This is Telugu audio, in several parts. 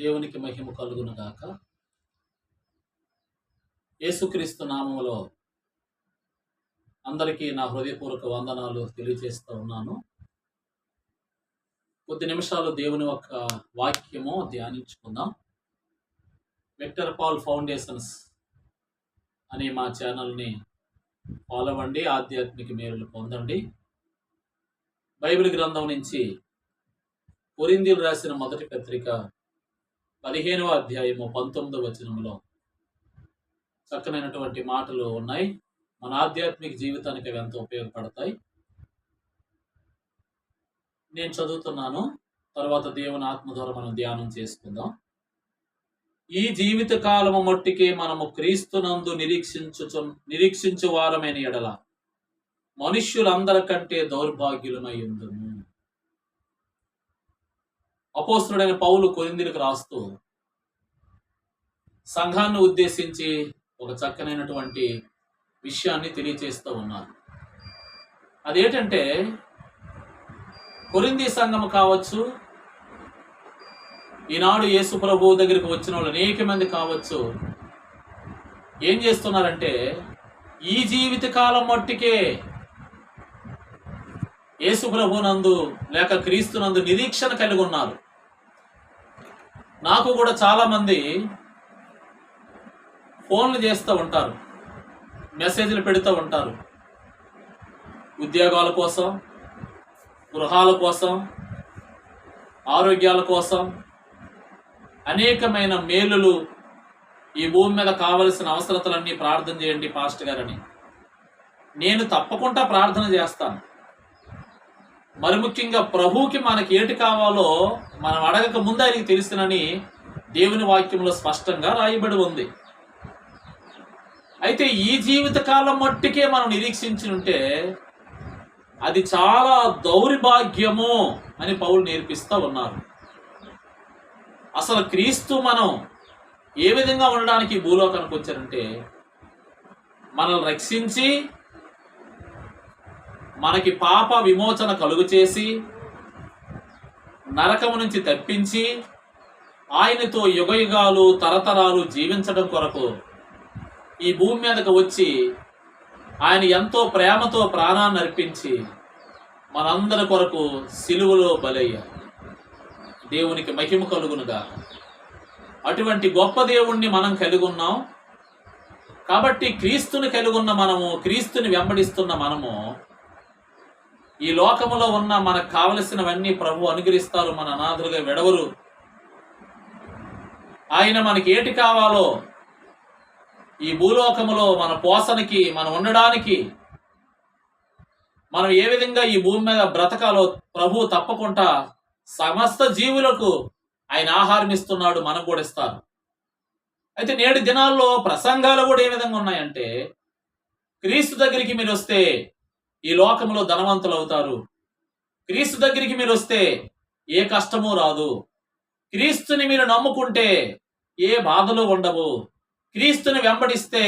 దేవునికి మహిమ కలుగును గాక. యేసుక్రీస్తు నామములో అందరికీ నా హృదయపూర్వక వందనాలు తెలియజేస్తూ ఉన్నాను. కొద్ది నిమిషాలు దేవుని యొక్క వాక్యము ధ్యానించుకుందాం. విక్టర్ పాల్ ఫౌండేషన్స్ అనే మా ఛానల్ని ఫాలో అవ్వండి, ఆధ్యాత్మిక మేలులు పొందండి. బైబిల్ గ్రంథం నుంచి కొరింథీయులకు రాసిన మొదటి పత్రిక 15వ అధ్యాయము 19వ వచనంలో చక్కనైనటువంటి మాటలు ఉన్నాయి. మన ఆధ్యాత్మిక జీవితానికి అవి ఎంతో ఉపయోగపడతాయి. నేను చదువుతున్నాను, తర్వాత దేవుని ఆత్మ ద్వారా మనం ధ్యానం చేసుకుందాం. ఈ జీవిత కాలము మట్టికే మనము క్రీస్తునందు నిరీక్షించు వారమైన ఎడల మనుష్యులందరికంటే దౌర్భాగ్యులమై ఉందుము. అపోస్తలుడైన పౌలు కొరింథీయులకు రాస్తూ సంఘాన్ని ఉద్దేశించి ఒక చక్కనైనటువంటి విషయాన్ని తెలియజేస్తూ ఉన్నారు. అదేంటంటే, కొరింథీ సంఘం కావచ్చు, ఈనాడు యేసు ప్రభువు దగ్గరికి వచ్చిన వాళ్ళు అనేక మంది కావచ్చు, ఏం చేస్తున్నారంటే ఈ జీవిత కాలం మట్టికే యేసు ప్రభునందు లేక క్రీస్తునందు నిరీక్షణ కలిగి ఉన్నారు. నాకు కూడా చాలా మంది ఫోన్లు చేస్తూ ఉంటారు, మెసేజ్లు పెడుతూ ఉంటారు. ఉద్యోగాల కోసం, గృహాల కోసం, ఆరోగ్యాల కోసం, అనేకమైన మేలులు, ఈ భూమి మీద కావలసిన అవసరతలన్నీ ప్రార్థన చేయండి పాస్టర్ గారని. నేను తప్పకుండా ప్రార్థన చేస్తాను. మరి ముఖ్యంగా ప్రభువుకి మనకి ఏటి కావాలో మనం అడగక ముందు ఆయనకి తెలుసునని దేవుని వాక్యంలో స్పష్టంగా రాయబడి ఉంది. అయితే ఈ జీవిత కాలం మట్టుకే మనం నిరీక్షించుంటే అది చాలా దౌర్భాగ్యము అని పౌలు నేర్పిస్తూ ఉన్నారు. అసలు క్రీస్తు మనం ఏ విధంగా ఉండడానికి భూలోకానికి వచ్చారంటే, మనల్ని రక్షించి మనకి పాప విమోచన కలుగు చేసి నరకము నుంచి తప్పించి ఆయనతో యుగయుగాలు తరతరాలు జీవించడం కొరకు ఈ భూమి మీదకు వచ్చి ఆయన ఎంతో ప్రేమతో ప్రాణాన్ని అర్పించి మనందరి కొరకు సిలువలో బలయ్యారు. దేవునికి మహిమ కలుగునుగా. అటువంటి గొప్ప దేవుణ్ణి మనం కలిగి ఉన్నాం. కాబట్టి క్రీస్తుని కలిగి ఉన్న మనము, క్రీస్తుని వెంబడిస్తున్న మనము, ఈ లోకములో ఉన్న మనకు కావలసినవన్నీ ప్రభు అనుగ్రహిస్తారు. మన అనాథులుగా విడవరు. ఆయన మనకి ఏటి కావాలో ఈ భూలోకములో మన పోషణకి, మనం ఉండడానికి, మనం ఏ విధంగా ఈ భూమి మీద బ్రతకాలో ప్రభు తప్పకుండా సమస్త జీవులకు ఆయన ఆహారం ఇస్తున్నాడు, మనకు కూడా ఇస్తారు. అయితే నేటి దినాల్లో ప్రసంగాలు కూడా ఏ విధంగా ఉన్నాయంటే, క్రీస్తు దగ్గరికి మీరు వస్తే ఈ లోకంలో ధనవంతులు అవుతారు, క్రీస్తు దగ్గరికి మీరు వస్తే ఏ కష్టము రాదు, క్రీస్తుని మీరు నమ్ముకుంటే ఏ బాధలు ఉండవు, క్రీస్తుని వెంబడిస్తే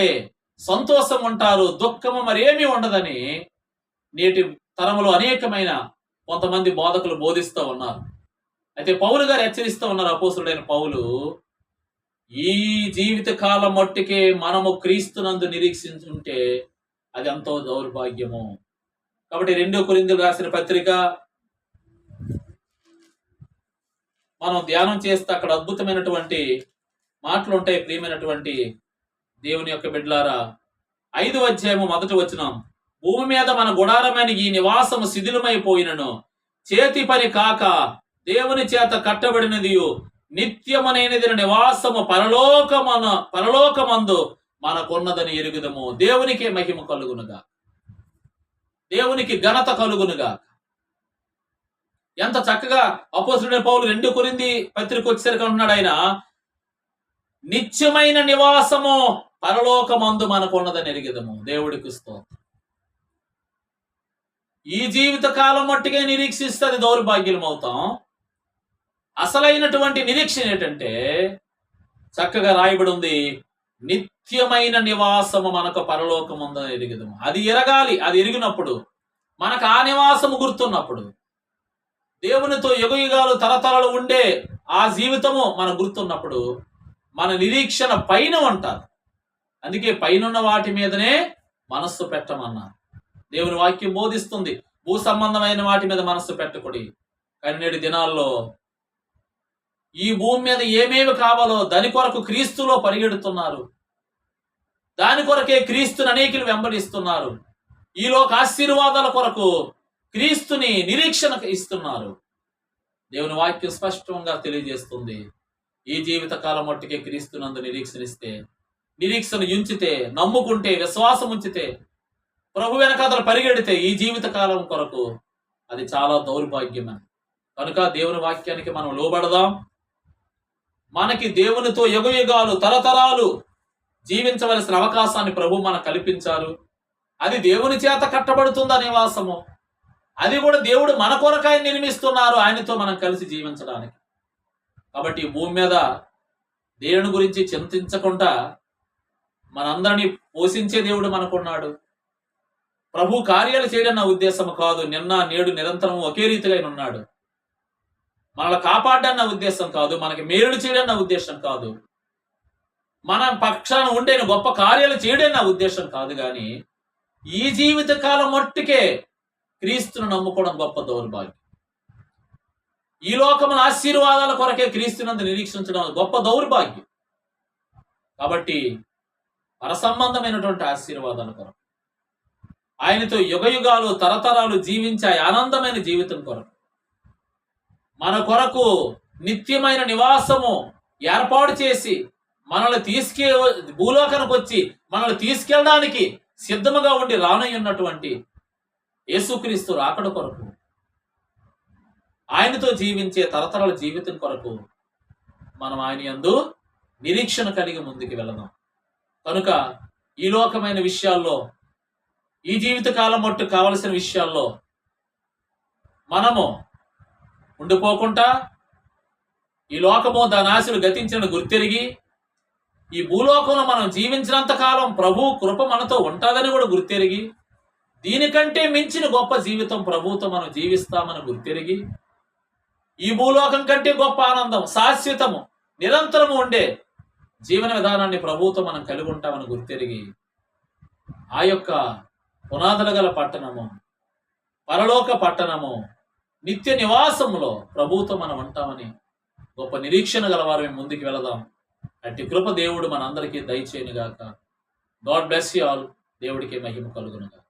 సంతోషం ఉంటారు, దుఃఖము మరేమీ ఉండదని నేటి తరములో అనేకమైన కొంతమంది బోధకులు బోధిస్తూ ఉన్నారు. అయితే పౌలు గారు హెచ్చరిస్తూ ఉన్నారు, అపోస్తలుడైన పౌలు, ఈ జీవిత కాలం మట్టుకే మనము క్రీస్తునందు నిరీక్షించుంటే అది ఎంతో దౌర్భాగ్యము. కాబట్టి 2 కొరింథీయులకు రాసిన పత్రిక మనం ధ్యానం చేస్తే అక్కడ అద్భుతమైనటువంటి మాటలు ఉంటాయి. ప్రియమైనటువంటి దేవుని యొక్క బిడ్డలారా, 5వ అధ్యాయము 1వ వచనం, భూమి మీద మన గుడారమైన ఈ నివాసము శిథిలమైపోయినను చేతి పని కాక దేవుని చేత కట్టబడినది నిత్యమనైనది నివాసము పరలోకమందు మనకున్నదని ఎరుగుదము. దేవునికి మహిమ కలుగునుగా, దేవునికి ఘనత కలుగునుగా. ఎంత చక్కగా అపోస్తలుడైన పౌలు 2 కొరింథీ పత్రిక వచ్చేసరికి అంటున్నాడు, ఆయన నిత్యమైన నివాసము పరలోకమందు మనకున్నదని ఎరుగుదము. దేవుడికి స్తోత్రం. ఈ జీవిత కాలం మట్టుకే నిరీక్షిస్తే అది దౌర్భాగ్యం అవుతాం. అసలైనటువంటి నిరీక్షణ ఏంటంటే, చక్కగా రాయబడి ఉంది, నిత్యమైన నివాసము మనకు పరలోకముందని ఎరుగుదము. అది ఎరగాలి. అది ఎరిగినప్పుడు, మనకు ఆ నివాసము గుర్తున్నప్పుడు దేవునితో యుగయుగాలు తరతరాలు ఉండే ఆ జీవితము మన గుర్తున్నప్పుడు మన నిరీక్షణ పైన ఉంటారు. అందుకే పైనున్న వాటి మీదనే మనస్సు పెట్టమన్నారు. దేవుని వాక్యం బోధిస్తుంది, భూ సంబంధమైన వాటి మీద మనస్సు పెట్టకుడి. కానీ నేటి దినాల్లో ఈ భూమి మీద ఏమేమి కావాలో దాని కొరకు క్రీస్తులో పరిగెడుతున్నారు. దాని కొరకే క్రీస్తుని అనేకులు వెంబడిస్తున్నారు. ఈలోక ఆశీర్వాదాల కొరకు క్రీస్తుని నిరీక్షణ ఇస్తున్నారు. దేవుని వాక్యం స్పష్టంగా తెలియజేస్తుంది, ఈ జీవిత కాలం మట్టుకే క్రీస్తునందు నిరీక్షణిస్తే, నిరీక్షణ ఉంచితే, నమ్ముకుంటే, విశ్వాసం ఉంచితే, ప్రభు వెనకాతలు పరిగెడితే ఈ జీవిత కాలం కొరకు అది చాలా దౌర్భాగ్యమే. కనుక దేవుని వాక్యానికి మనం లోబడదాం. మనకి దేవునితో యుగయుగాలు తరతరాలు జీవించవలసిన అవకాశాన్ని ప్రభు మనకు కల్పించారు. అది దేవుని చేత కట్టబడుతుందా నివాసము, అది కూడా దేవుడు మన కొరకు ఆయన నిర్మిస్తున్నారు, ఆయనతో మనం కలిసి జీవించడానికి. కాబట్టి ఈ భూమి మీద దేవుని గురించి చింతించకుండా మనందరినీ పోషించే దేవుడు మనకున్నాడు. ప్రభు కార్యాలు చేయడం నా ఉద్దేశం కాదు, నిన్న నేడు నిరంతరం ఒకే రీతిగా ఆయన ఉన్నాడు. మనల్ని కాపాడడం నా ఉద్దేశం కాదు, మనకి మేలు చేయడం నా ఉద్దేశం కాదు, మన పక్షాన ఉండే గొప్ప కార్యాలు చేయడం నా ఉద్దేశం కాదు. కానీ ఈ జీవిత కాలం మట్టుకే క్రీస్తును నమ్ముకోవడం గొప్ప దౌర్భాగ్యం. ఈ లోకమున ఆశీర్వాదాల కొరకే క్రీస్తునందు నిరీక్షించడం గొప్ప దౌర్భాగ్యం. కాబట్టి పరసంబంధమైనటువంటి ఆశీర్వాదాల కొరకు, ఆయనతో యుగయుగాలు తరతరాలు జీవించే ఆనందమైన జీవితం కొరకు, మన కొరకు నిత్యమైన నివాసము ఏర్పాటు చేసి మనల్ని భూలోకానికి వచ్చి మనల్ని తీసుకెళ్ళడానికి సిద్ధముగా ఉండి రానయ్యున్నటువంటి యేసుక్రీస్తు రాకడ కొరకు, ఆయనతో జీవించే తరతరాల జీవితం కొరకు మనం ఆయన యందు నిరీక్షణ కలిగి ముందుకు వెళదాం. కనుక ఈ లోకమైన విషయాల్లో, ఈ జీవిత కాలం మట్టు కావలసిన విషయాల్లో మనము ఉండిపోకుండా, ఈ లోకము దాని ఆశలు గతించిన గుర్తెరిగి, ఈ భూలోకంలో మనం జీవించినంత కాలం ప్రభు కృప మనతో ఉంటుందని కూడా గుర్తెరిగి, దీనికంటే మించిన గొప్ప జీవితం ప్రభువుతో మనం జీవిస్తామని గుర్తెరిగి, ఈ భూలోకం కంటే గొప్ప ఆనందం, శాశ్వతము, నిరంతరము ఉండే జీవన విధానాన్ని ప్రభువుతో మనం కలిగి ఉంటామని గుర్తెరిగి, ఆ యొక్క పునాదుల గల పట్టణము, పరలోక పట్టణము, నిత్య నివాసములో ప్రభువుతో మనం ఉంటామని గొప్ప నిరీక్షణ గలవారు ముందుకు వెళదాం. అట్టి కృప దేవుడు మనందరికీ దయచేయునుగాక. God bless you all. దేవుడికి మహిమ కలుగునుగాక.